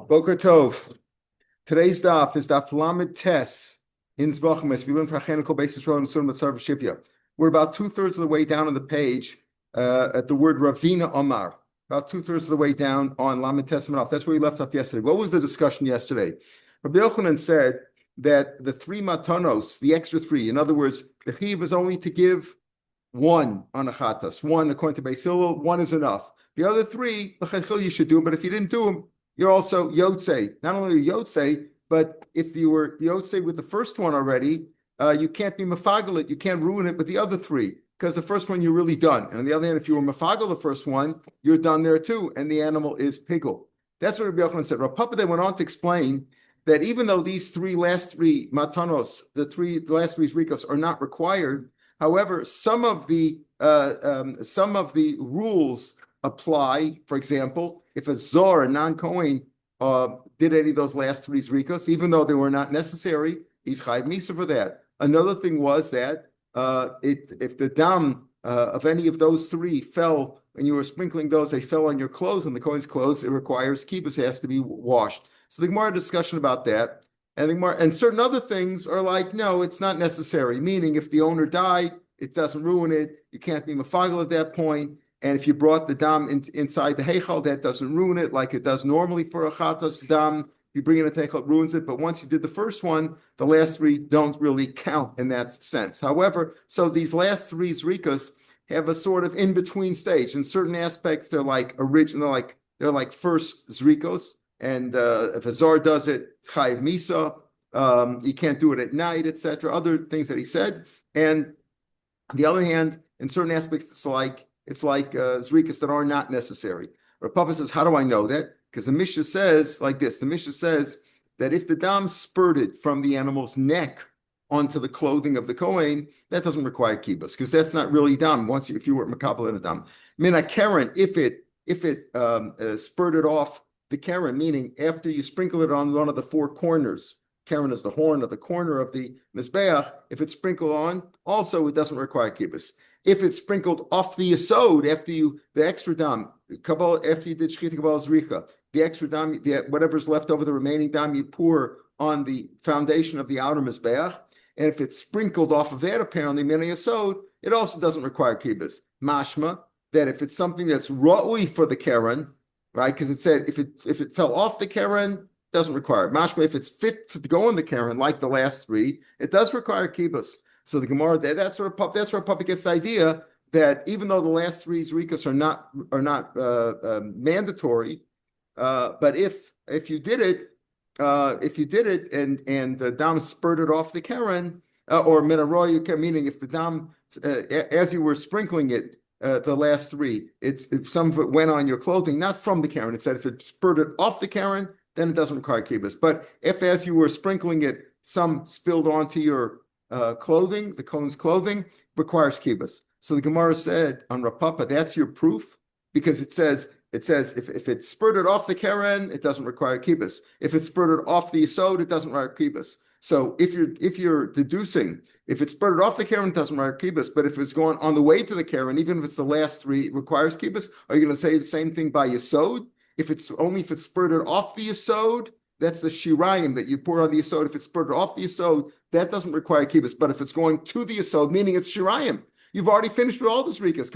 Boker Tov. Today's daf is Daf Lamed Tes in Zbachim. As we learn from Hachenical basis road and Sunnah Matzar Shivya. We're about 2/3 of the way down on the page at the word Ravina Omar. About 2/3 of the way down on Lamed Tes Manaf. That's where we left off yesterday. What was the discussion yesterday? Rabbi Yochanan said that the three matanos, the extra three, in other words, the chiv is only to give one on a chatas. One, according to Beis Hillel, one is enough. The other three, you should do them, but if you didn't do them, you're also Yotzei. Not only Yotzei, but if you were Yotzei with the first one already, you can't be Mafagalit, you can't ruin it with the other three, because the first one you're really done. And on the other hand, if you were Mafagal the first one, you're done there too, and the animal is pigul. That's what Rabbi Yochanan said. Rav Papa then went on to explain that even though these last three matanos, the last three zrikos are not required, however, some of the rules apply. For example, if a zor, a non-Kohen, did any of those last three zrikos, even though they were not necessary, he's chayv misa for that. Another thing was that if the dam of any of those three fell when you were sprinkling those, they fell on your clothes, and the Kohen's clothes, it requires kibbutz, has to be washed. So the Gemara discussion about that, and certain other things are like, no, it's not necessary. Meaning, if the owner died, it doesn't ruin it. You can't be mafagel at that point. And if you brought the dam inside the heichal, that doesn't ruin it like it does normally for a chatas dam. You bring in a heichal, it ruins it. But once you did the first one, the last three don't really count in that sense. However, so these last three zrikas have a sort of in-between stage. In certain aspects, they're like original, they're like first zrikos. And if a zar does it, chayiv misa, you can't do it at night, etc. Other things that he said. And on the other hand, in certain aspects, it's like zrikas that are not necessary. Rav Papa says, how do I know that? Because the Mishnah says like this. The Mishnah says that if the dam spurted from the animal's neck onto the clothing of the Kohen, that doesn't require kibbutz, because that's not really dam. If you were makabel in a dam, mina keren, if it spurted off the keren, meaning after you sprinkle it on one of the four corners, keren is the horn of the corner of the mizbeach. If it's sprinkled on, also it doesn't require kibbutz. If it's sprinkled off the yesod after the extra dam, after you did shchita kabbalah zricha, the extra dam, whatever's left over, the remaining dam, you pour on the foundation of the outer mizbeach. And if it's sprinkled off of that, apparently min yesod, it also doesn't require kibbutz. Mashma, that if it's something that's ra'ui for the keren, right? Because it said if it fell off the keren, doesn't require it. Mashma, if it's fit to go in the keren, like the last three, it does require kibbutz. So the Gemara, that's where Papa gets the idea that even though the last three zrikas are not mandatory, but if you did it and the dam spurted off the keren, or minaroy, meaning if the dam as you were sprinkling it, the last three, some of it went on your clothing, not from the keren. It said if it spurted off the keren, then it doesn't require kibbutz. But if as you were sprinkling it, some spilled onto your clothing, the Kohen's clothing, requires kibbutz. So the Gemara said on Rav Papa, that's your proof, because it says if it spurted off the keren, it doesn't require kibbutz. If it spurted off the yesod, it doesn't require kibbutz. So if you're deducing, if it spurted off the keren, it doesn't require kibbutz. But if it's going on the way to the keren, even if it's the last three, it requires kibbutz. Are you going to say the same thing by yesod? If it's spurted off the yesod, that's the shirayim that you pour on the yesod. If it's spurted off the yesod, that doesn't require kibbutz. But if it's going to the yesod, meaning it's shirayim, you've already finished with all the zrikas.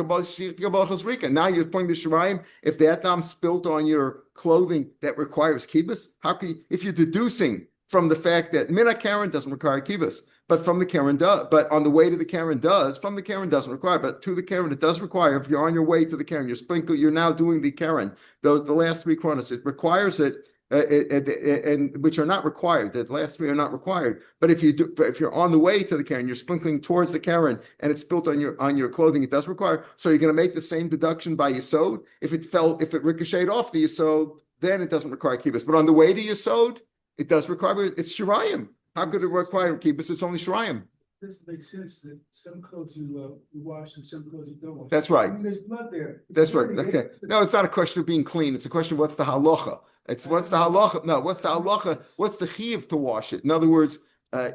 Now you're pouring the shirayim. If that dam spilt on your clothing, that requires kibbutz. How can you, if you're deducing from the fact that mina keren doesn't require kibbutz, but from the keren does, but on the way to the keren does, from the keren doesn't require, but to the keren it does require. If you're on your way to the keren, you're now doing the keren. The last three corners, it requires it. And which are not required. The last three are not required. But if you're on the way to the keren, you're sprinkling towards the keren, and it's spilt on your clothing, it does require. So you're going to make the same deduction by yesod. If it ricocheted off the yesod, then it doesn't require kibbutz. But on the way to yesod, it does require. It's shirayim. How could it require kibbutz? It's only shirayim. This makes sense that some clothes you wash and some clothes you don't wash. That's right. I mean, there's blood there. That's right. Okay. No, it's not a question of being clean. It's a question of what's the halacha. It's what's the halacha. No, what's the halacha? What's the chiyuv to wash it? In other words,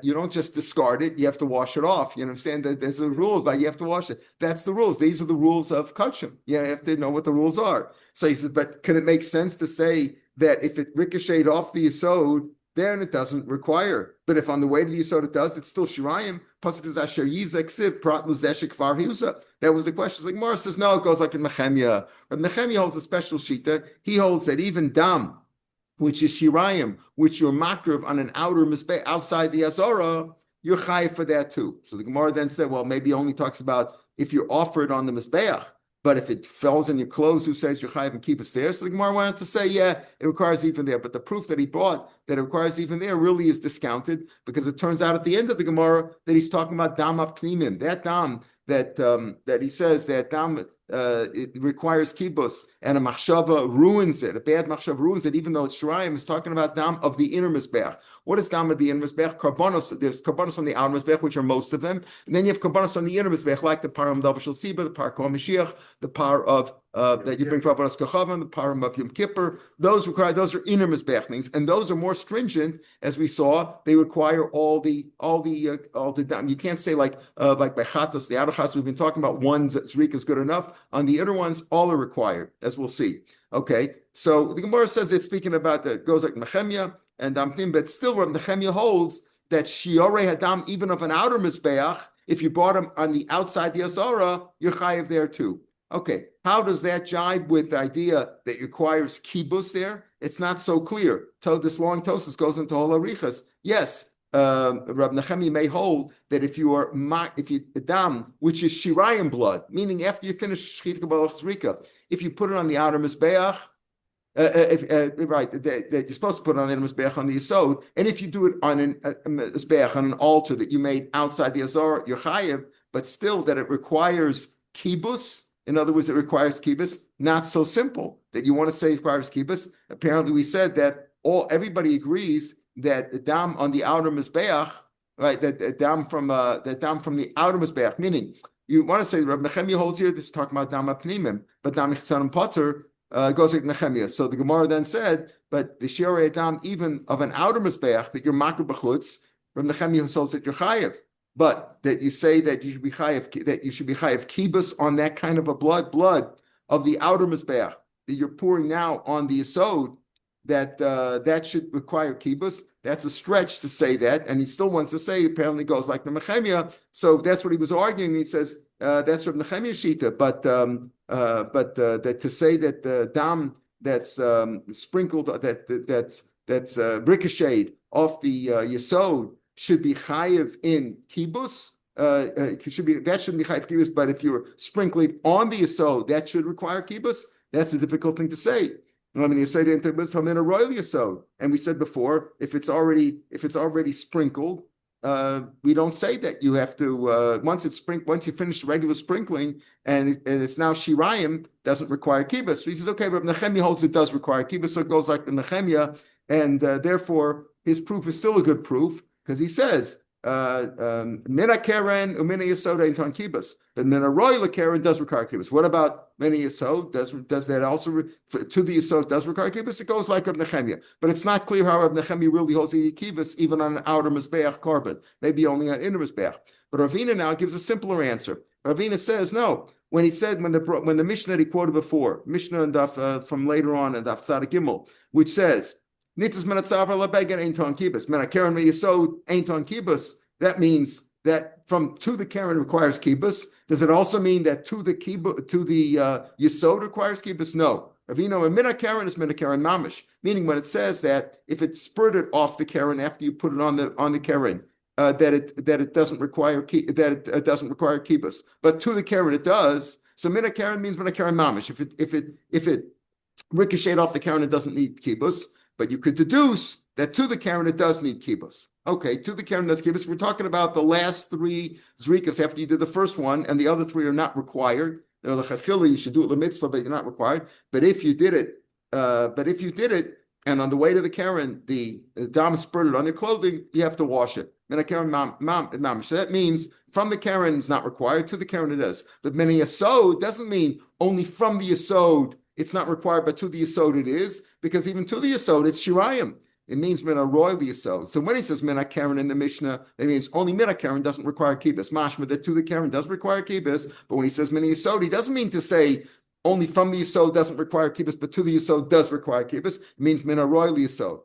you don't just discard it, you have to wash it off. You understand that there's a rule, but you have to wash it. That's the rules. These are the rules of kachim. You have to know what the rules are. So he says, but can it make sense to say that if it ricocheted off the yesod, then it doesn't require. But if on the way to the yesod it does, it's still shirayim. That was the question. Like Morris says, no, it goes like in Nehemiah. But Nehemiah holds a special shita. He holds that even dam, which is shirayim, which you're makriv on an outer mizbeh outside the azara, you're chayiv for that too. So the Gemara then said, well, maybe only talks about if you're offered on the mizbeach. But if it falls in your clothes, who says you're chayiv and keep it there? So the Gemara wanted to say, yeah, it requires even there. But the proof that he brought that it requires even there really is discounted, because it turns out at the end of the Gemara that he's talking about dam apnimim. That dam that he says that dam it requires kibbutz, and a machshava ruins it. A bad machshava ruins it, even though it's shirayim. Is talking about dam of the inner mizbech. What is dam of the inner mizbech? Karbonos. There's karbonos on the outer mizbech, which are most of them, and then you have karbonos on the inner mizbech, like the param davashal siba, the par kol mashiach, the par of that you bring for avodas kachavim, the param of Yom Kippur. Those are inner mizbech things, and those are more stringent, as we saw. They require all the dam. You can't say like by chatos, the outer chatos we've been talking about. One zrika is good enough. On the inner ones, all are required, as we'll see. Okay, so the Gemara says it's speaking about that, goes like Nehemiah and Dapim, but still what Nehemiah holds that shiore hadam, even of an outer mizbeach, if you brought them on the outside the azara, you're chayiv there too. Okay, how does that jibe with the idea that it requires kibbutz there? It's not so clear. So this long tosis goes into whole arichas. Yes, Rab Nehemiah may hold that if you dam, which is shirayim blood, meaning after you finish shchita kabbalah zrika, if you put it on the outer mizbeach, that you're supposed to put it on the inner mizbeach on the yesod, and if you do it on a mizbeach on an altar that you made outside the azar, you're chayiv, but still that it requires kibbutz. In other words, it requires kibbutz. Not so simple that you want to say it requires kibbutz. Apparently, we said that everybody agrees that the dam on the outer mizbeach, right? That dam from the outer mizbeach, meaning you want to say Rav Nehemiah holds here. This is talking about dam apnimim, but dam chitzanim potter goes like Nehemiah. So the Gemara then said, but the shiur dam even of an outer mizbeach that you're makar b'chutz, Rav Nehemiah holds that you're chayiv. But that you say that you should be chayiv kibbutz on that kind of a blood of the outer mizbeach that you're pouring now on the yesod, that should require kibbutz. That's a stretch to say that, and he still wants to say. Apparently, goes like the Nehemiah. So that's what he was arguing. He says that's from Nehemiah shita, but that to say that the dam that's sprinkled, that's ricocheted off the yesod should be chayiv in kibbutz. That shouldn't be chayiv kibbutz. But if you're sprinkling on the yesod, that should require kibbutz. That's a difficult thing to say. I mean, yesod in kibbutz hamin a royal yesod, and we said before, if it's already sprinkled, we don't say that you have to once you finish the regular sprinkling and it's now shirayim, doesn't require kibbutz. So he says, okay, but Nehemiah holds it does require kibbutz, so it goes like the Nehemiah, and therefore his proof is still a good proof. Because he says, mina keren umina yesod ain't on kibbutz, but mina royal keren does require kibbutz. What about mina yesod? Does that also to the yesod does require kibbutz? It goes like Rav Nehemiah, but it's not clear how Rav Nehemiah really holds the kibbutz even on an outer mizbeach carbon, maybe only on inner mizbeach. But Ravina now gives a simpler answer. Ravina says no. When he said when the Mishnah that he quoted before, Mishnah and Daf from later on in Daf Tzaddik Gimel, which says. That means that from to the keren requires kibbutz. Does it also mean that to the yesod requires kibbutz? No. Ravino and mina keren is mina keren mamish. Meaning when it says that if it's spurted off the keren after you put it on the keren, that it doesn't require kibbutz, but to the keren it does. So mina keren means mina keren mamish. If it ricocheted off the keren, it doesn't need kibbutz. But you could deduce that to the keren it does need kibbutz. Okay, to the keren does kibbutz. We're talking about the last three zrikas after you did the first one, and the other three are not required. You should do it mitzvah, but you're not required. But if you did it, and on the way to the keren, the dam spurted on your clothing, you have to wash it. So that means from the keren is not required, to the keren it is. But many yesod doesn't mean only from the yesod it's not required, but to the yesod it is, because even to the yesod it's shirayim. it means mina roy l'yesod. So when he says mina karen in the Mishnah, that means only mina karen doesn't require kibbutz. Mashma that to the karen does require kibbutz, but when he says mina yesod, he doesn't mean to say only from the yesod doesn't require kibbutz, but to the yesod does require kibbutz. It means mina roy l'yesod.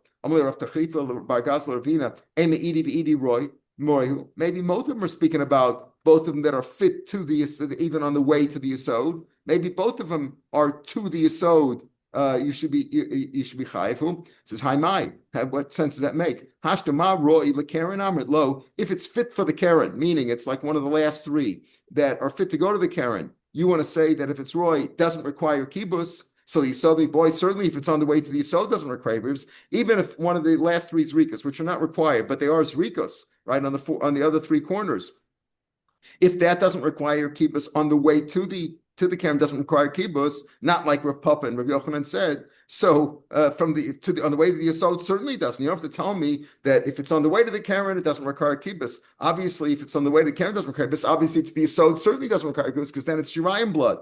Maybe both of them are speaking about both of them that are fit to the yesod, even on the way to the yesod. Maybe both of them are to the yesod. You should be chayiv. Says hi mai. What sense does that make? Hashtama roi lekaren amrit lo. If it's fit for the karen, meaning it's like one of the last three that are fit to go to the karen, you want to say that if it's roy, it doesn't require kibbutz. So the Yisodi boy, certainly if it's on the way to the Yisod, doesn't require kibbutz. Even if one of the last three zrikas, which are not required, but they are zrikas, right, on the other three corners. If that doesn't require kibbutz on the way to the Karen, doesn't require kibbutz, not like Rav Papa and Rav Yochanan said. So on the way to the Yisod certainly doesn't. You don't have to tell me that if it's on the way to the Karen, it doesn't require kibbutz. Obviously, if it's on the way to the Karen, it doesn't require kibbutz. Obviously, to the Yisod certainly doesn't require kibbutz because then it's Shirayim blood.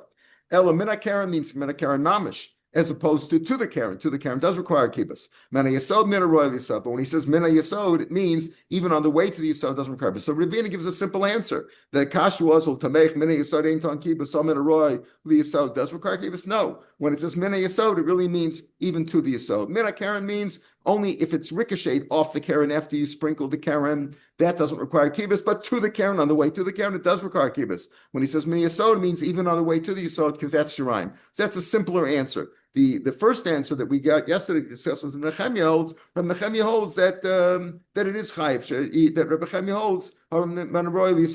Ela mina karen means mina karen mamish, as opposed to the karen. To the karen does require kibbutz. Mina yesod, mina roy yesod. But when he says mina yesod, it means even on the way to the yesod doesn't require kibbutz. So Ravina gives a simple answer. The kashu was tamech mina yesod ain't on kibbutz. So mina roy yesod does require kibbutz. No, when it says mina yesod, it really means even to the yesod. Mina karen means only if it's ricocheted off the karen after you sprinkle the karen, that doesn't require kibbutz, but to the karen, on the way to the karen, it does require kibbutz. When he says mini yesod, it means even on the way to the yesod, because that's shirayim. So that's a simpler answer. The first answer that we got yesterday discussed was Nechemia holds. Rav Nechemia holds that that it is chayiv. That Rav Nechemia holds. He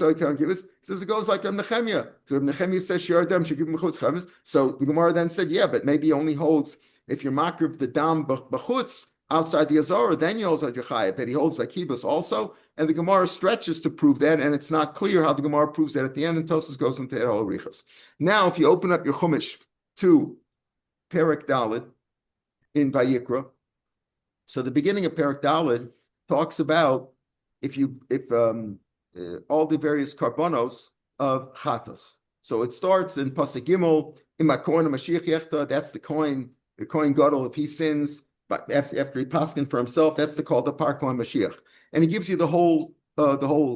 says it goes like Rav Nechemia. So Rav Nechemia says Shiur dam should give him chutz chavis. So the Gemara then said, yeah, but maybe he only holds if you're makir of the dam b'chutz outside the Azara, then you also your chayiv, that he holds by kibbutz also, and the Gemara stretches to prove that, and it's not clear how the Gemara proves that at the end, and Tosfos goes into all riches. Now, if you open up your Chumash to Perek Daled in Vayikra, so the beginning of Perek Daled talks about if all the various karbonos of chatos. So it starts in Pasuk Gimel, in Makoin Mashiach Yechta, that's the coin gadol if he sins. But after he paskin for himself, that's called the par kohen Mashiach, and he gives you the whole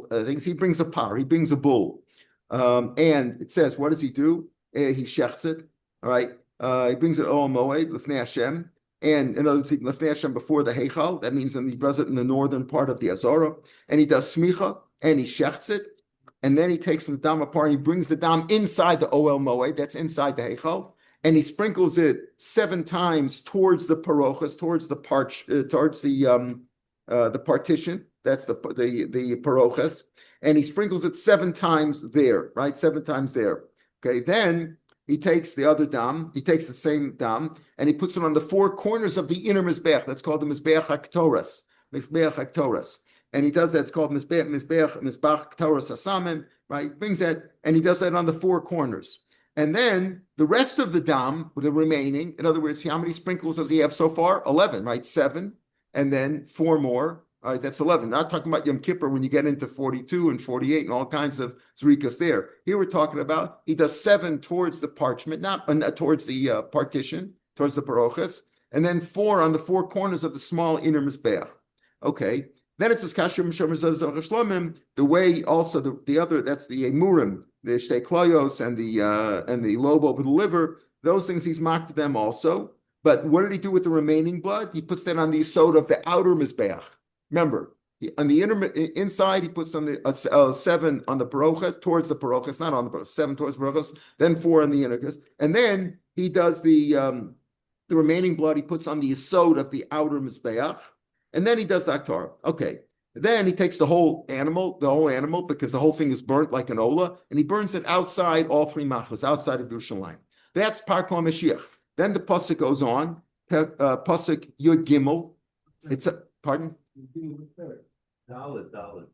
things. He brings a par, he brings a bull, and it says, what does he do? He shechts it, all right. He brings it all moed lefnei Hashem, and in other words, lefnei Hashem before the heichal. That means he does it in the northern part of the Azara, and he does smicha, and he shechts it, and then he takes from the dam apart, and he brings the dam inside the oel moed, that's inside the heichal. And he sprinkles it 7 times towards the parochas, towards the partition. That's the parochas, and he sprinkles it 7 times there, right? 7 times there. Okay. Then he takes the other dam. He takes the same dam, and he puts it on the 4 corners of the inner mizbeach. That's called the mizbeach haktoras. Mizbeach haktoras. And he does that. It's called mizbeach haktoras hasamim. Right. He brings that, and he does that on the 4 corners. And then the rest of the dam, the remaining, in other words, how many sprinkles does he have so far? 11, right? 7, and then 4 more. All right, that's 11. Not talking about Yom Kippur when you get into 42 and 48 and all kinds of zrikas there. Here we're talking about he does 7 towards the parchment, not towards the partition, towards the parochas, and then 4 on the 4 corners of the small inner mizbeach. Okay. Then it says Kasher Mishomer Shlomim. The way also the other, that's the emurim, the shtei kloyos and the lobe over the liver. Those things he's mocked them also. But what did he do with the remaining blood? He puts that on the yesod of the outer mizbeach. Remember, on the inside he puts on the 7 on the parochas towards the parochas, not on the parochas, 7 towards the parochas, then 4 on the innerkas, and then he does the remaining blood he puts on the yesod of the outer mizbeach. And then he does the aktar. Okay. Then he takes the whole animal, because the whole thing is burnt like an ola, and he burns it outside all 3 machlos, outside of Yerushalayim. That's par kohen Mashiach. Then the pasuk goes on, pasuk Yud Gimel. It's a, pardon? Dalet.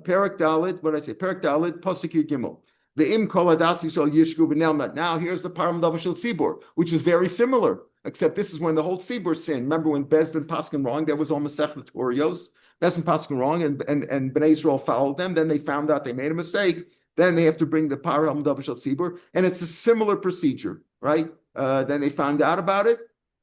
Perek Dalet, what did I say? Perek Dalet, pasuk Yud Gimel. The im kol hadasi shel yishku v'nelmat. Now here's the param davar shel tzibur, which is very similar. Except this is when the whole tzibur sinned. Remember when Bezdin paskin wrong? There was almost Masechet Orios. Bezdin paskin wrong, and Bnei Israel followed them. Then they found out they made a mistake. Then they have to bring the param davar shel tzibur, and it's a similar procedure, right? Then they found out about it,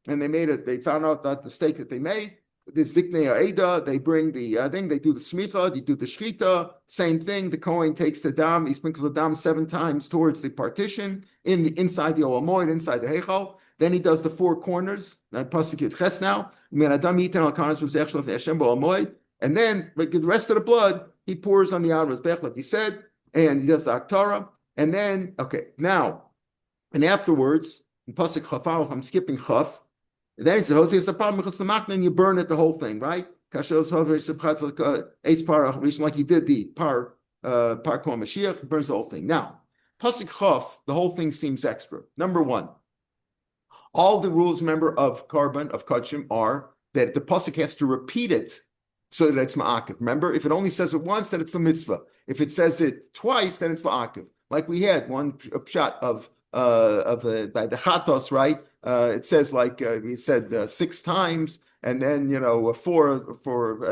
and they found out that the mistake that they made, the Ziknei Aida, they bring the thing, they do the smicha, they do the shchita, same thing. The Kohen takes the dam, he sprinkles the dam 7 times towards the partition, inside the Olamoid, inside the Heichal. Then he does the 4 corners. Pasuk Yud Ches now. And then like the rest of the blood, he pours on the outer Mizbech, like you said, and he does the Aktara. And then, okay, now, and afterwards, in Pasuk Chafal, if I'm skipping Chaf, then he says, it's a problem because the machna and you burn it the whole thing, right? Like he did the par Kol Mashiach, he burns the whole thing. Now, Pasuk Chaf, the whole thing seems extra. Number 1, all the rules, remember, of Karban, of Kachim, are that the Pasuk has to repeat it so that it's ma'akiv. Remember, if it only says it once, then it's the mitzvah. If it says it twice, then it's la'akiv. Like we had one shot of by the chatos, right? It says like we said 6 times, and then 4 for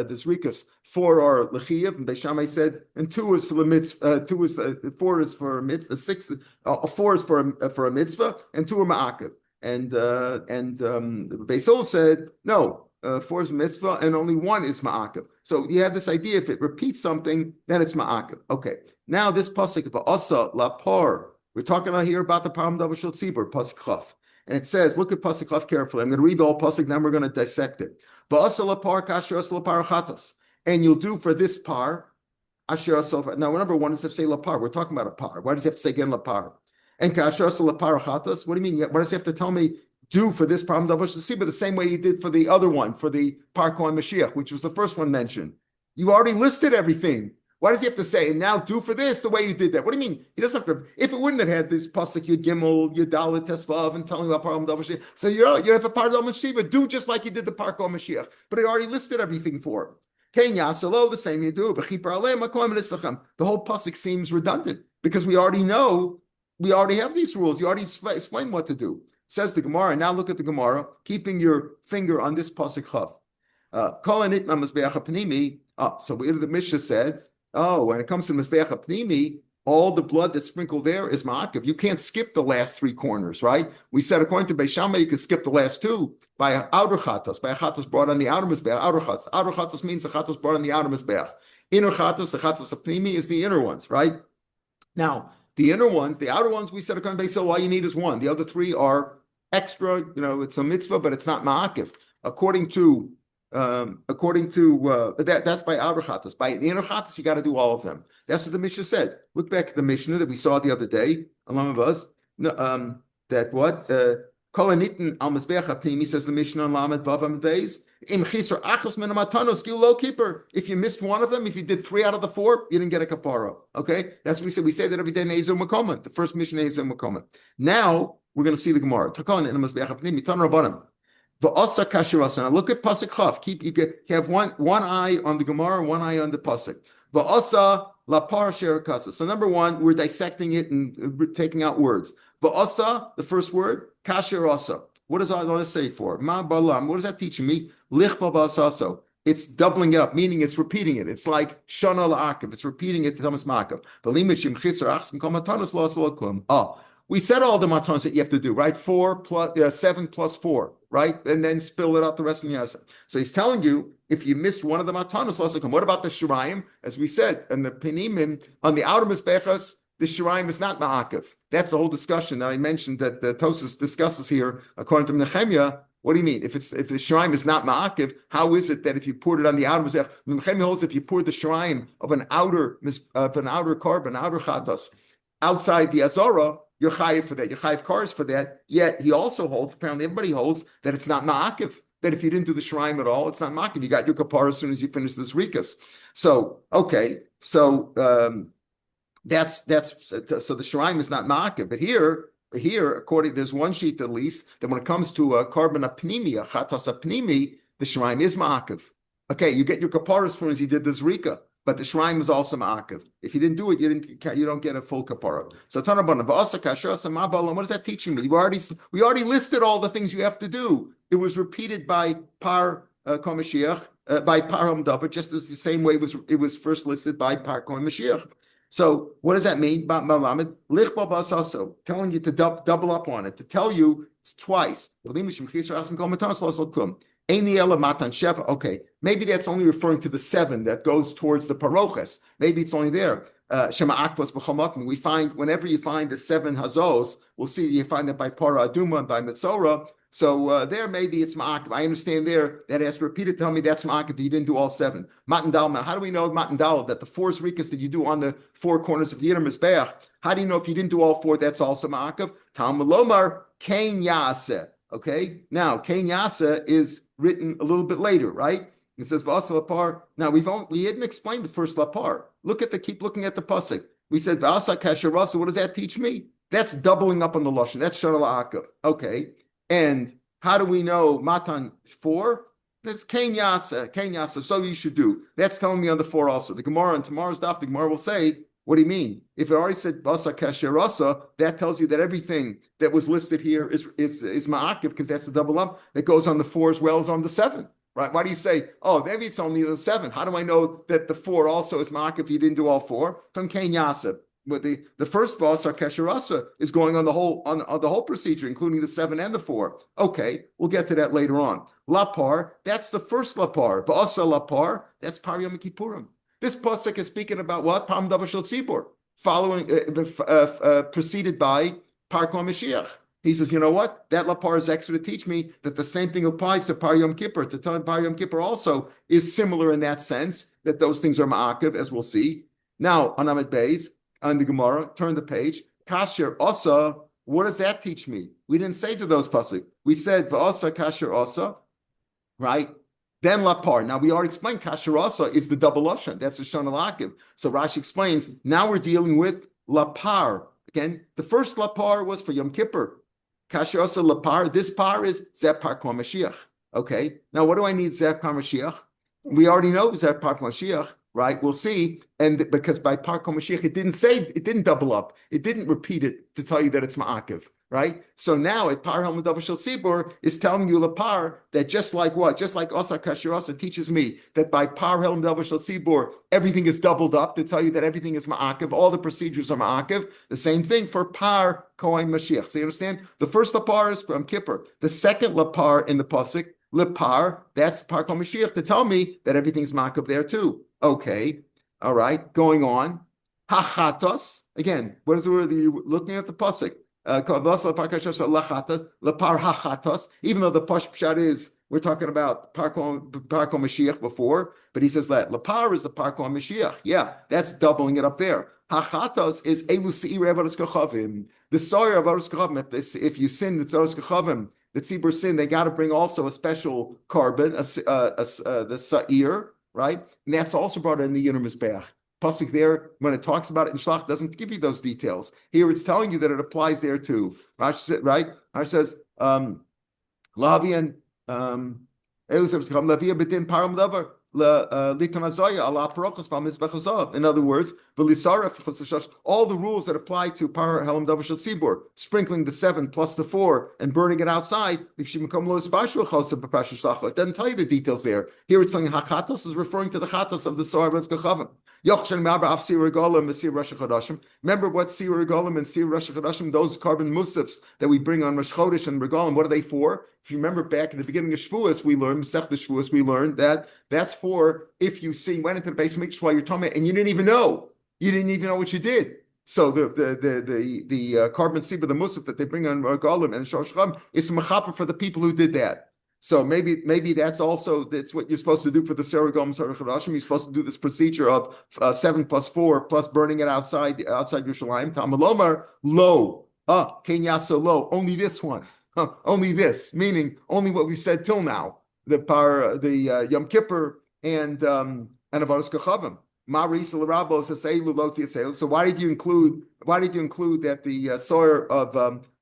the zrikas, 4 are lechiyav, and Beishamai said, and 2 is for the mitzvah. 4 is for a mitzvah. 4 is for a mitzvah, and 2 are ma'akiv. And Beis Hillel said no. 4 is mitzvah, and only 1 is ma'akiv. So you have this idea: if it repeats something, then it's ma'akiv. Okay. Now this pasuk of asa lapar. We're talking out here about the param davar shel tzibur, pasuk chaf, and it says, look at pasuk chaf carefully. I'm going to read the whole pasuk, then we're going to dissect it. Ba'asa lapar kasher asa lapar chatos, and you'll do for this par asher asa. Now, number 1 is to say lapar. We're talking about a par. Why does he have to say again lapar? And kasher asa lapar chatos. What do you mean? Why does he have to tell me? Do for this param davar shel tzibur the same way he did for the other one, for the par Kohen Mashiach, which was the first one mentioned. You already listed everything. Why does he have to say, and now do for this the way you did that? What do you mean? He doesn't have to. If it wouldn't have had this pasuk Yud Gimel, Yud Dalet Tesvav, and telling about param davar Mashiach, so you have a par davar Mashiach, do just like you did the par Kohen Mashiach. But he already listed everything for him. Kenya Salo, the same you do. The whole pasuk seems redundant because we already know, we already have these rules. You already explained what to do. Says the Gemara. Now look at the Gemara, keeping your finger on this pasuk chaf. So the Mishnah said, when it comes to Mizbeach HaPnimi, all the blood that's sprinkled there is ma'akiv. You can't skip the last 3 corners, right? We said according to Beis Shammai, you can skip the last 2 by an outer chatos, by a chatos brought on the outer Mizbeach. Outer chatos. Outer chatos means the chatos brought on the outer Mizbeach. Inner chatos, the chatos HaPnimi is the inner ones, right? Now, the inner ones, the outer ones, we said according to Beis Shammai, all you need is 1. The other 3 are extra, it's a mitzvah, but it's not ma'akiv. According to that's by outer chatas. By the inner chatas, you got to do all of them. That's what the Mishnah said. Look back at the Mishnah that we saw the other day. Along with us, that what kol anitin al mizbeach hapnimi, says the Mishnah on Lamed Vav Amud Beis. Im chisar achos min hamatanos gil lo keeper. If you missed one of them, if you did 3 out of the 4, you didn't get a kapara. Okay, that's what we said. We say that every day in Ezer Makoman. The first Mishnah Ezer Makoman. Now we're going to see the Gemara. Takon in mizbeach hapnimi tan rabbanim. V'asa kasherasa. Now look at pasuk chaf. You have one eye on the Gemara and 1 eye on the pasuk. V'asa lapar sherakasa. So number 1, we're dissecting it and taking out words. V'asa, the first word, kasherasa. What does Allah say for? Ma balam. What is that teaching me? Lichba ba'asaso. It's doubling it up, meaning it's repeating it. It's like shana la'akiv. It's repeating it to Thomas Makav. V'limishim chisar achsim kol matanos lo asol klum. We said all the matanos that you have to do, right? 7 plus 4, right? And then spill it out the rest of the yasa. So he's telling you, if you missed one of the matanos, what about the shirayim? As we said, and the penimim, on the outer mizbechas, the shirayim is not ma'akiv. That's the whole discussion that I mentioned that the Tosas discusses here, according to Nehemiah. What do you mean? If the shirayim is not ma'akiv, how is it that if you poured it on the outer mizbech, Nehemiah holds if you poured the shirayim of an outer carbon, outer chados, outside the azara, you're chayiv for that. You're chayiv cars for that. Yet he also holds, apparently everybody holds, that it's not ma'akiv. That if you didn't do the shirayim at all, it's not ma'akiv. You got your kapara as soon as you finish this rikas. So, okay. So that's so the shirayim is not ma'akiv. But here, according, there's one sheet at least, that when it comes to a carbon apnimi, a chatos apnimi, the shirayim is ma'akiv. Okay, you get your kapara as soon as you did this rika. But the shirayim is also ma'akiv. If you didn't do it, you don't get a full kapara. So Tanabana v'asa kashrasa ma'balam. What is that teaching me? We already listed all the things you have to do. It was repeated by par Kohen Mashiach, by par Hamdavar, just as the same way it was first listed by par Kohen Mashiach. So what does that mean? Malamed lichba ba'asaso, telling you to double up on it, to tell you it's twice. Eini ela matan sheva. Okay, maybe that's only referring to the 7 that goes towards the parochas. Maybe it's only there. Shema akvos v'chomakim. We find whenever you find the 7 hazos, we'll see you find it by para aduma and by metzora. So there maybe it's ma'akiv. I understand there that has to repeat it. Tell me that's ma'akiv. You didn't do all 7. Matan dal. How do we know matan dal that the 4 zrikas that you do on the 4 corners of the inner mizbeach? How do you know if you didn't do all 4? That's also ma'akiv. Talmud lomar kein yaseh. Okay. Now kein yaseh is written a little bit later, right? It says v'asa lapar. Now we hadn't explained the first lapar. Keep looking at the pasuk. We said v'asa kasherasa. What does that teach me? That's doubling up on the lashon. That's shana la'akav. Okay. And how do we know matan 4? That's kein yasa. So you should do. That's telling me on the 4 also. The Gemara on tomorrow's daf, the Gemara will say, what do you mean? If it already said basa kasherasa, that tells you that everything that was listed here is ma'akiv, because that's the double up that goes on the 4 as well as on the 7. Right? Why do you say, oh, maybe it's only the 7? How do I know that the 4 also is ma'akiv if you didn't do all 4? From kein yasa. But the first basa kasherasa is going on the whole procedure, including the 7 and the 4. Okay, we'll get to that later on. Lapar, that's the first lapar. V'asa lapar, that's par Yom Kippurim. This pasuk is speaking about what? Pam davar shel tzibur, following preceded by par kol Mashiach. He says, you know what? That lapar is extra to teach me that the same thing applies to par Yom Kippur. To tell par Yom Kippur also is similar in that sense that those things are ma'akiv, as we'll see. Now on Amid Beis. On the Gemara, turn the page. Kasher asa, what does that teach me? We didn't say to those pasuk. We said v'asa kasher asa, right? Then lapar. Now we already explained kasher asa is the double lashon. That's the shana lakiv. So Rashi explains. Now we're dealing with lapar. Again, the first lapar was for Yom Kippur. Kasher asa lapar. This par is zeh par kol Mashiach. Okay. Now what do I need zeh par Mashiach? We already know zeh par kol Mashiach. Right, we'll see, and because by par kol Mashiach, it didn't double up, it didn't repeat it to tell you that it's ma'akiv, right? So now at par helm davar shel tzibur is telling you lapar that just like asa kasher asa teaches me that by par helm davar shel tzibur everything is doubled up to tell you that everything is ma'akiv, all the procedures are ma'akiv. The same thing for par kohen Mashiach. So you understand? The first lapar is from Kippur. The second lapar in the pasuk, lapar, that's par kol Mashiach to tell me that everything's ma'akiv there too. Okay, all right, going on. Hachatos, again, what is the word? You're looking at the pasuk. Lapar hachatos, even though the pshat is, we're talking about par kol Mashiach before, but he says that lapar is the par kol Mashiach. Yeah, that's doubling it up there. Hachatos is elu se'ir avaros kachavim. The soir avaros kachavim, if you sin, the tzaros kachavim, the tzibur sin, they got to bring also a special carbon, the sa'ir, right? And that's also brought in the Yonah Mizbeach. Pasuk there, when it talks about it in Shlach, doesn't give you those details. Here it's telling you that it applies there too. Rashi said, right? Rashi says, Lavian, Lavia B'din Param Davar, in other words, all the rules that apply to par helm davar shel tzibur, sprinkling the 7 plus the 4 and burning it outside, it doesn't tell you the details there. Here it's saying hachatos is referring to the chatos of the soar of Kachavim. Remember what Sir Regalim and Sir Rosh Chodashim, those carbon musafs that we bring on Rosh Chodesh and Regalim, what are they for? If you remember back in the beginning of Shavuos, we learned that that's for if you went into the base mikdash while you're talking and you didn't even know what you did. So the carbon seed, the musaf that they bring on Regalim and Shosh Chacham, is mechaper for the people who did that. So maybe that's what you're supposed to do for the Seragom Sarah Chodashim. You're supposed to do this procedure of 7 plus 4 plus burning it outside Yerushalayim. Tamalomar low. Kenyasa low. Only this one. Only this, meaning only what we said till now. The Yom Kippur and Avaros Kachavim. So why did you include that the soil of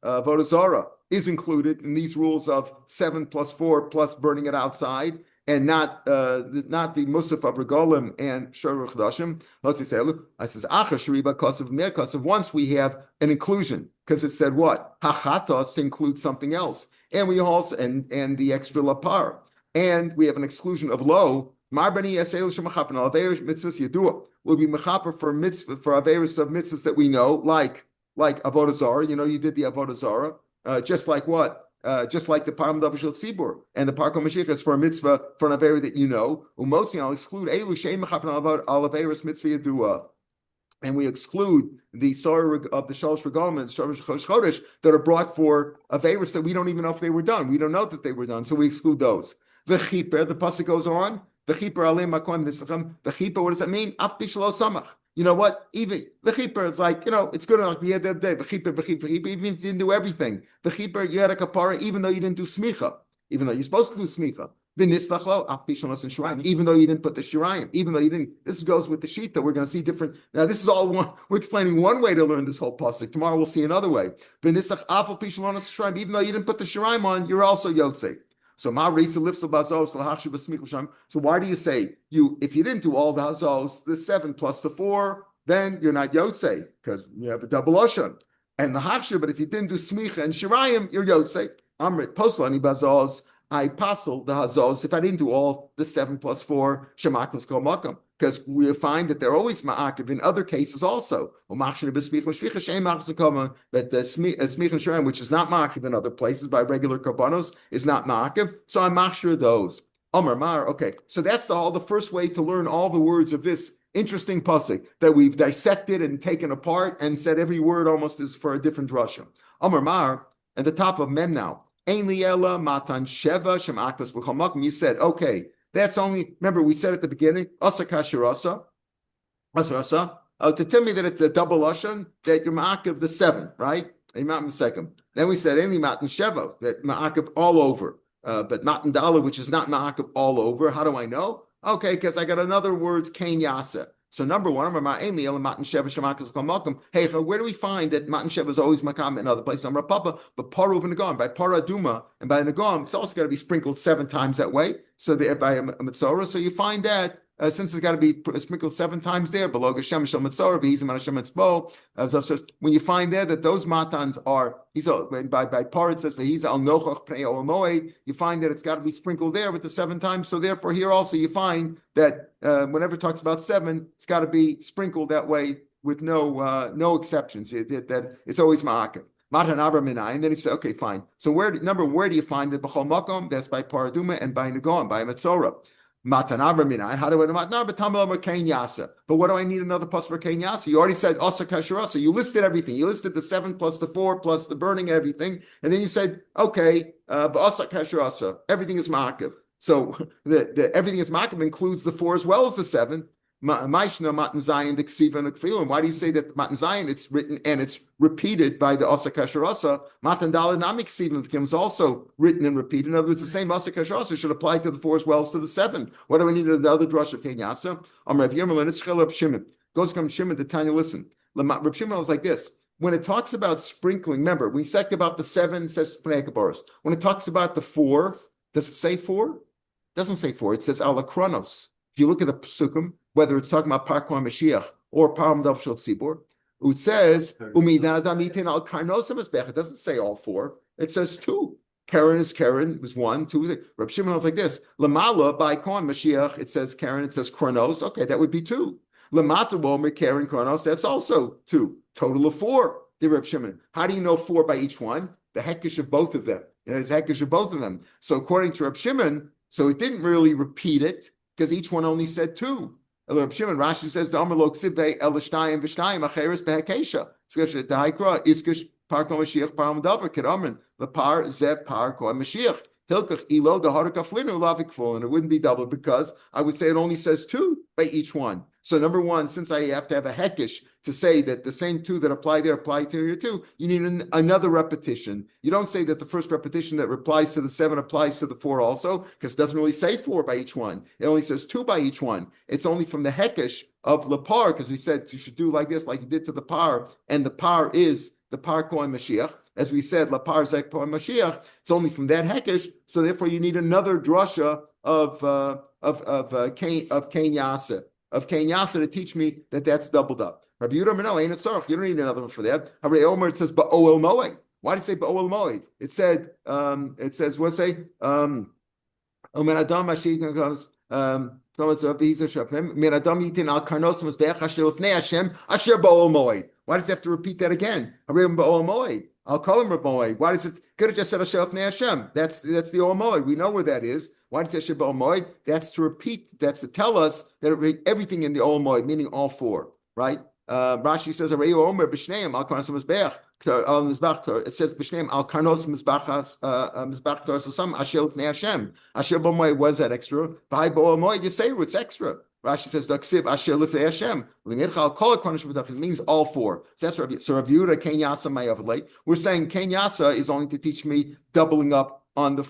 Vodazara is included in these rules of 7 plus 4 plus burning it outside, and not the Musaf of Regalim and Shor Chodashim? I says because once we have an inclusion, because it said what? Hachatos includes something else. And we also and the extra lapar. And we have an exclusion of lo. Marbani Yasel Shemachapin Averis Mitzvahs Yadua will be mechaper for Averis of mitzvahs that we know, like Avodah Zarah. You know, you did the Avodah Zarah. Just like what? just like the Param Davashil Tzibur and the Parko Mashiach is for a mitzvah for an Avera that you know. Umotzi, I'll exclude Elu Shein Mechapen Alaveras Mitzvah Yadua. And we exclude the Sorah of the Shalosh Regalim and Shalosh Chodesh that are brought for Averas that we don't even know if they were done. We don't know that they were done, so we exclude those. The Chiper, the pasuk goes on. The Chiper Aleim Makom Nisacham. The Chiper, what does that mean? Af Bishlo Samach. You know what? Even the Chiper is like, it's good enough. We had that day. The Chiper, even if you didn't do everything. The Chiper, you had a kapara, even though you didn't do smicha, even though you're supposed to do smicha. Even though you didn't put the shirayim, even though you didn't, this goes with the sheet that we're going to see different. Now, this is all one, we're explaining one way to learn this whole pasuk. Tomorrow we'll see another way. Even though you didn't put the shirayim on, you're also yotzei. So why do you say if you didn't do all the hazos, the 7 plus the 4, then you're not yotzei because you have a double oshon and the hachshir. But if you didn't do smicha and shirayim, you're yotzei. Amrit poslani bazos. I passel the hazos if I didn't do all the 7 plus 4 shemakos kol makam, because we find that they're always ma'akiv in other cases also. But the smich and shrem, which is not ma'akiv in other places by regular karbanos, is not ma'akiv. So I'm machshir those. Amar mar. Okay, so that's the first way to learn all the words of this interesting pasuk that we've dissected and taken apart and said every word almost is for a different drasha. Amar mar at the top of mem now. You said, okay, that's only, remember we said at the beginning, asa kashirasa, to tell me that it's a double lashon, that you're ma'akiv the 7, right? Then we said, only matan sheva, that ma'akiv all over, but matan dala, which is not ma'akiv all over. How do I know? Okay, because I got another words, kain yasa. So number one, hey, where do we find that matan sheva is always makam in other places? Papa, but paruv and nagam, by paraduma and by nagam, it's also got to be sprinkled 7 times that way. So by a mitzorah, so you find that since it's got to be sprinkled 7 times there, below Geshem Shel Mitzorah, V'hizim Hashem Mitzbo. When you find there that those matans are, by par it says V'hiz al Nochach Pnei Ol Moed, you find that it's got to be sprinkled there with the 7 times. So therefore, here also you find that whenever it talks about 7, it's got to be sprinkled that way with no exceptions. That it's always ma'akev. And then he said, okay, fine. So where do you find the b'chol makom? That's by paraduma and by nagam, by a mitzorah. How do I know? But what do I need another plus for kain yasa? You already said asa kasharasa. You listed everything. You listed the 7 plus the 4 plus the burning and everything, and then you said, okay, asa kasharasa. Everything is ma'akiv. So the everything is ma'akiv includes the 4 as well as the 7. And why do you say that Matan Zayin, it's written and it's repeated by the Asa Kasharasa? Matan Daled Namik Ksivan is also written and repeated. In other words, the same Asa Kasharasa should apply to the 4 as well as to the 7. What do I need another drush of Kenyasa? Rav Yirmel and it's Rav Shimon. Goes come Shimon to Tanya, listen. Rav Shimon was like this. When it talks about sprinkling, remember, we said about the 7, it says Pnei. When it talks about the 4, does it say 4? It doesn't say 4. It says Alakronos. If you look at the Psukim, whether it's talking about Parkon Mashiach or Param Davshel Tzibur, it says, it doesn't say all 4. It says 2. Karen was 1, 2. Rav Shimon was like this. Lamala by Kon Mashiach, it says Karen, it says Kronos. Okay, that would be 2. Lamata Womer, Karen, Kronos, that's also 2. Total of 4. The Rav Shimon. How do you know 4 by each one? The hekish of both of them. There's hekish of both of them. So according to Rav Shimon, so it didn't really repeat it because each one only said 2. Rav Shimon, Rashi says, the Amalok Sivve El Shtayim V'Shtayim Acheres Behekesha. Especially the Haikra, Iskish Par Kol Mashiach Param Davar Kedamrin Lepar Zeb Par Kol Mashiach Hilkach Elo the Harakaflinu Lavikful, and it wouldn't be double because I would say it only says 2 by each one. So number one, since I have to have a hekish to say that the same 2 that apply there apply to here too, you need another repetition. You don't say that the first repetition that applies to the 7 applies to the 4 also, because it doesn't really say 4 by each one. It only says 2 by each one. It's only from the hekish of Lepar, because we said you should do like this, like you did to the par, and the par is the par kohen Mashiach. As we said, Lapar Zek kohen Mashiach. It's only from that hekish, so therefore you need another drasha of Kain Yasa. Of Kain Yasa to teach me that that's doubled up. Rabbi Yehuda, no, ain't it tzarich. You don't need another one for that. Rabbi Omer, it says ba'oel moed. Why did it say ba'oel moed? It says, what's say? Omer adam mashik comes. Why does it have to repeat that again? I'll call him Rabbi. Why does it? Could have just said Asher Lefnei Hashem. That's the Ol Moed. We know where that is. Why did it say Ol Moed? That's to repeat. That's to tell us that everything in the Ol Moed, meaning all four, right? Rashi says, "Areyu Omer b'shneim al karnos mizbech al mizbach." It says b'shneim al karnos mizbachas mizbach torsasam Asher Lefnei Hashem. Asher Ol Moed was that extra. By Ol Moed, you say it's extra. Rashi says, "Daksiv Asher Lefnei Hashem." It means all four. So that's Rav Yehuda Ken Yasa Mayavlei. We're saying Ken Yasa is only to teach me doubling up on the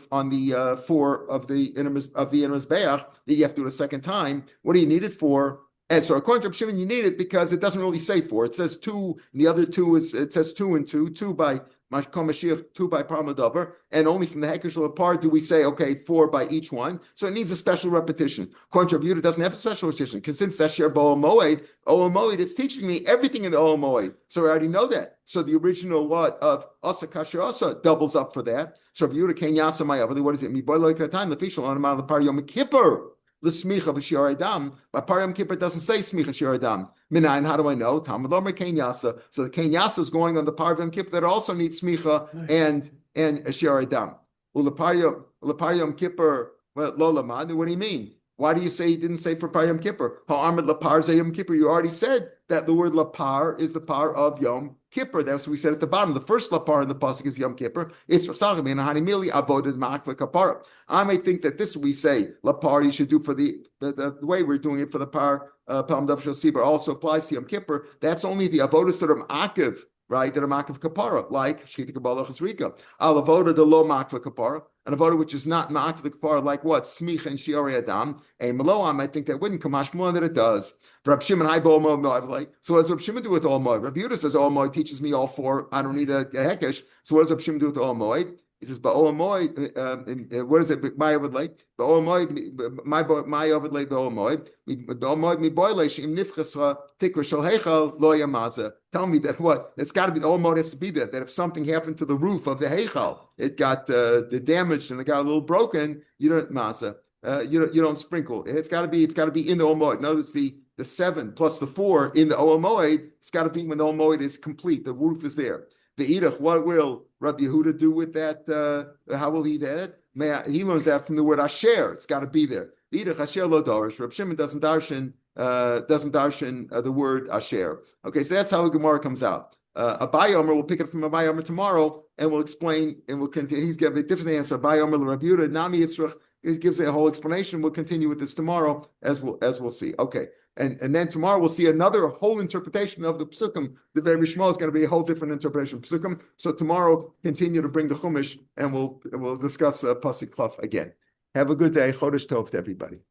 four of the inner mizbeach that you have to do it a second time. What do you need it for? And so according to Rav Shimon, you need it because it doesn't really say four. It says two, and the other two it says two and two, two by Mashkom Mashiach, two by Parmadavar, and only from the Hekesh apart do we say, okay, four by each one. So it needs a special repetition. According to Rav Yehuda, it doesn't have a special repetition, because since that's your Ol Moed, it's teaching me everything in the Ol Moed. So I already know that. So the original what of Asa Kasher Asa doubles up for that. So Rav Yehuda Ken Yasa Mayavli, what is it? Mi boy like that time, the official on the Par Yom Kippur. The smicha b'shir adam, but Par Yom Kippur doesn't say smicha shir adam. Minayin, how do I know? Talmud Lomer Ken Yasa. So the Ken Yasa is going on the Par Yom Kippur that also needs smicha and shir adam. Par Yom Kippur lo lamad. What do you mean? Why do you say he didn't say for Par Yom Kippur? Ha'amid lapar ze Yom Kippur. You already said that the word lapar is the par of Yom Kippur. That's what we said at the bottom. The first lapar in the pasuk is Yom Kippur. It's Rasachim and Hanimili avoted ma'akva kapara. I may think that this we say lapar you should do for the way we're doing it for the par Palm Dav Shosiba also applies to Yom Kippur. That's only the avodas that are ma'akiv, right? That are ma'akiv kapara, like Shchita Kabbalah Chesrika. Al avoda the lo ma'akva kapara. An avoda which is not ma'akiv kapara, like what? Smich and shiori adam. A meloam, I think that wouldn't come more that it does. Rav Shimon, so what does Rav Shimon do with Ol Moed? Rav Yehuda says Ol Moed teaches me all four. I don't need a hekesh. So what does Rav Shimon do with Ol Moed? He says, "But Ol Moed, what is it? My overlay, the Ol Moed, my overlay, the Ol Moed, the Ol Moed, mi boile sheim nifchasra tikra shel heichal lo yamaza." Tell me that what? It's got to be the Ol Moed has to be there. That if something happened to the roof of the heichal, it got the damaged and it got a little broken, you don't maza. You don't sprinkle. It's got to be in the Ol Moed. Notice the 7 plus the 4 in the Ol Moed. It's got to be when the Ol Moed is complete. The roof is there. The Idach, what will Rabbi Yehuda do with that? How will he do that? He learns that from the word Asher. It's got to be there. The Idach Asher lo darish. Reb Shimon doesn't darshan the word Asher. Okay, so that's how the Gemara comes out. Abai Omer, we'll pick it from Abai Omer tomorrow, and we'll explain, and we'll continue. He's giving a different answer. Abai Omer Rabbi Yehuda Nami Yitzrach. It gives a whole explanation. We'll continue with this tomorrow, as we'll see. Okay, and then tomorrow we'll see another whole interpretation of the Psukim. The very Shmuel is going to be a whole different interpretation of Psukim. So tomorrow, continue to bring the Chumash, and we'll discuss Pasuk Klaf again. Have a good day. Chodesh Tov to everybody.